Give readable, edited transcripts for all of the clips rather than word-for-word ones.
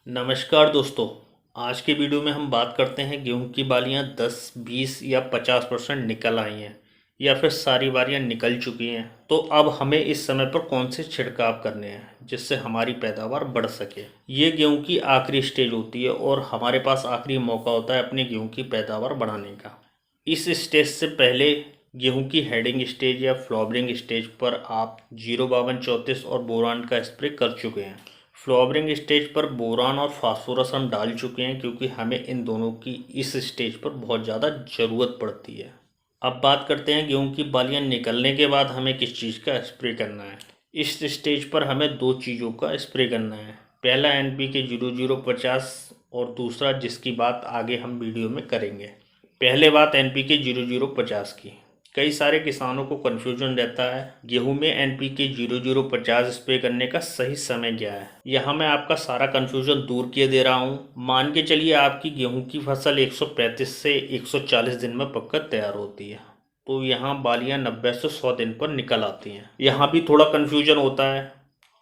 नमस्कार दोस्तों। आज के वीडियो में हम बात करते हैं गेहूं की बालियां 10, 20 या 50% निकल आई हैं या फिर सारी बालियां निकल चुकी हैं। तो अब हमें इस समय पर कौन से छिड़काव करने हैं जिससे हमारी पैदावार बढ़ सके। ये गेहूं की आखिरी स्टेज होती है और हमारे पास आखिरी मौका होता है अपने गेहूं की पैदावार बढ़ाने का। इस स्टेज से पहले गेहूं की हेडिंग स्टेज या फ्लावरिंग स्टेज पर आप 05234 और बोरान का स्प्रे कर चुके हैं। फ्लावरिंग स्टेज पर बोरान और फास्फोरस हम डाल चुके हैं क्योंकि हमें इन दोनों की इस स्टेज पर बहुत ज़्यादा ज़रूरत पड़ती है। अब बात करते हैं गेहूं की बालियां निकलने के बाद हमें किस चीज़ का स्प्रे करना है। इस स्टेज पर हमें दो चीज़ों का स्प्रे करना है। पहला NPK 0050 और दूसरा जिसकी बात आगे हम वीडियो में करेंगे। पहले बात NPK 0050 की। कई सारे किसानों को कन्फ्यूजन रहता है गेहूं में NPK 0050 स्प्रे करने का सही समय क्या है। यहाँ मैं आपका सारा कन्फ्यूजन दूर किए दे रहा हूँ। मान के चलिए आपकी गेहूं की फसल 135 से 140 दिन में पककर तैयार होती है, तो यहाँ बालियाँ 90 से 100 दिन पर निकल आती हैं। यहाँ भी थोड़ा कन्फ्यूजन होता है,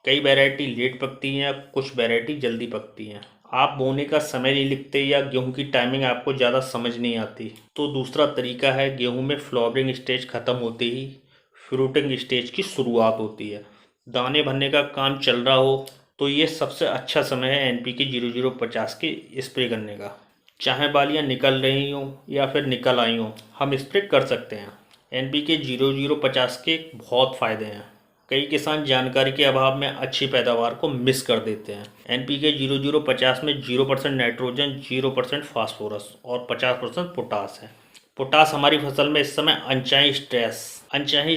कई वैरायटी लेट पकती हैं, कुछ वैरायटी जल्दी पकती हैं। आप बोने का समय नहीं लिखते या गेहूं की टाइमिंग आपको ज़्यादा समझ नहीं आती, तो दूसरा तरीका है गेहूं में फ्लावरिंग स्टेज ख़त्म होते ही फ्रूटिंग स्टेज की शुरुआत होती है। दाने भरने का काम चल रहा हो तो ये सबसे अच्छा समय है NPK 0050 के स्प्रे करने का। चाहे बालियाँ निकल रही हों या फिर निकल आई हों, हम स्प्रे कर सकते हैं। NPK 0050 के बहुत फ़ायदे हैं। कई किसान जानकारी के अभाव में अच्छी पैदावार को मिस कर देते हैं। NPK 0050 में 0% नाइट्रोजन, 0% फास्फोरस और 50% पोटास है। पोटास हमारी फसल में इस समय अनचाही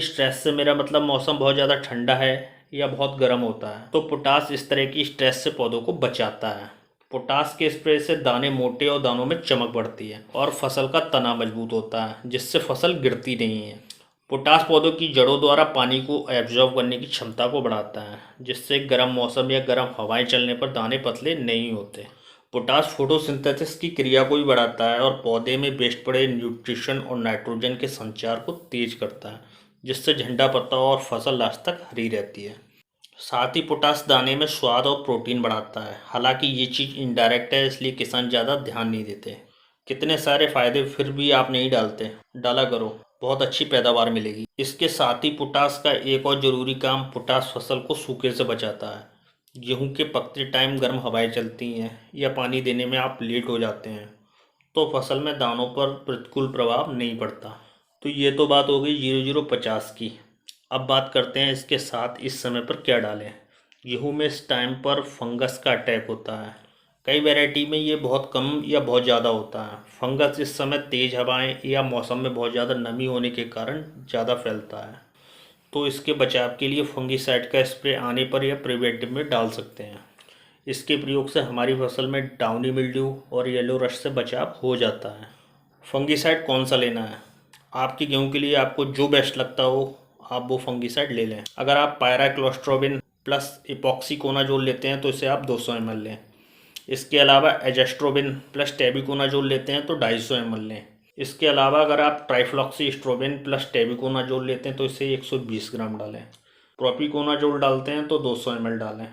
स्ट्रेस से मेरा मतलब मौसम बहुत ज़्यादा ठंडा है या बहुत गर्म होता है, तो पोटास इस तरह की स्ट्रेस से पौधों को बचाता है। पोटास के स्प्रे से दाने मोटे और दानों में चमक बढ़ती है और फसल का तना मजबूत होता है, जिससे फसल गिरती नहीं है। पोटास पौधों की जड़ों द्वारा पानी को एब्जॉर्ब करने की क्षमता को बढ़ाता है, जिससे गर्म मौसम या गर्म हवाएं चलने पर दाने पतले नहीं होते। पोटास फोटोसिंथेसिस की क्रिया को भी बढ़ाता है और पौधे में वेस्ट पड़े न्यूट्रिशन और नाइट्रोजन के संचार को तेज करता है, जिससे झंडा पत्ता और फसल लास्ट तक हरी रहती है। साथ ही पोटास दाने में स्वाद और प्रोटीन बढ़ाता है। हालांकि ये चीज़ इनडायरेक्ट है, इसलिए किसान ज़्यादा ध्यान नहीं देते। कितने सारे फायदे फिर भी आप नहीं डालते, डाला करो, बहुत अच्छी पैदावार मिलेगी। इसके साथ ही पोटास का एक और ज़रूरी काम, पोटास फसल को सूखे से बचाता है। गेहूं के पकते टाइम गर्म हवाएं चलती हैं या पानी देने में आप लेट हो जाते हैं, तो फसल में दानों पर प्रतिकूल प्रभाव नहीं पड़ता। तो ये तो बात हो गई 0050 की। अब बात करते हैं इसके साथ इस समय पर क्या डालें। गेहूं में इस टाइम पर फंगस का अटैक होता है। कई वैरायटी में ये बहुत कम या बहुत ज़्यादा होता है। फंगस इस समय तेज़ हवाएं या मौसम में बहुत ज़्यादा नमी होने के कारण ज़्यादा फैलता है, तो इसके बचाव के लिए फंगीसाइड का स्प्रे आने पर या प्रिवेंटिव में डाल सकते हैं। इसके प्रयोग से हमारी फसल में डाउनी मिल्ड्यू और येलो रस्ट से बचाव हो जाता है। फंगीसाइड कौन सा लेना है, आपकी गेहूं के लिए आपको जो बेस्ट लगता हो आप वो फंगीसाइड ले लें। अगर आप पायराक्लोस्ट्रोबिन प्लस इपॉक्सीकोनाजोल लेते हैं तो इसे आप 200 ml लें। इसके अलावा एजेस्ट्रोबिन प्लस टेबिकोनाजोल लेते हैं तो 250 ml लें। इसके अलावा अगर आप ट्राइफ्लॉक्सीस्ट्रोबिन प्लस टेबिकोनाजोल लेते हैं तो इसे 120 ग्राम डालें। प्रोपिकोनाजोल डालते हैं तो 200 ml डालें।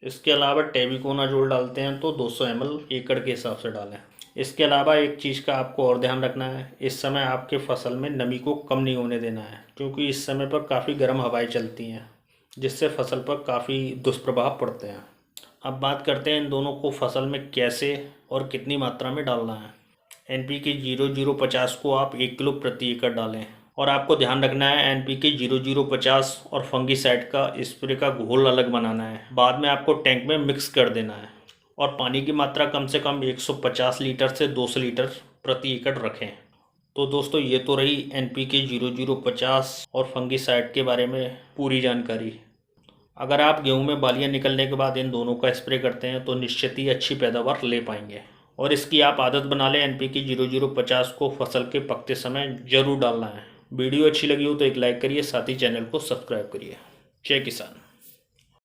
इसके अलावा टेबिकोनाजोल डालते हैं तो 200 ml एकड़ के हिसाब से डालें। इसके अलावा एक चीज़ का आपको और ध्यान रखना है, इस समय आपके फसल में नमी को कम नहीं होने देना है, क्योंकि इस समय पर काफ़ी गर्म हवाएं चलती हैं, जिससे फसल पर काफ़ी दुष्प्रभाव पड़ते हैं। अब बात करते हैं इन दोनों को फसल में कैसे और कितनी मात्रा में डालना है। NPK 0050 को आप 1 किलो प्रति एकड़ डालें और आपको ध्यान रखना है NPK 0050 और फंगीसाइड का स्प्रे का घोल अलग बनाना है। बाद में आपको टैंक में मिक्स कर देना है और पानी की मात्रा कम से कम 150 लीटर से 200 लीटर प्रति एकड़ रखें। तो दोस्तों ये तो रही NPK 0050 और फंगीसाइड के बारे में पूरी जानकारी। अगर आप गेहूं में बालियां निकलने के बाद इन दोनों का स्प्रे करते हैं तो निश्चित ही अच्छी पैदावार ले पाएंगे और इसकी आप आदत बना लें। NPK 0050 को फसल के पकते समय जरूर डालना है। वीडियो अच्छी लगी हो तो एक लाइक करिए, साथ ही चैनल को सब्सक्राइब करिए। जय किसान।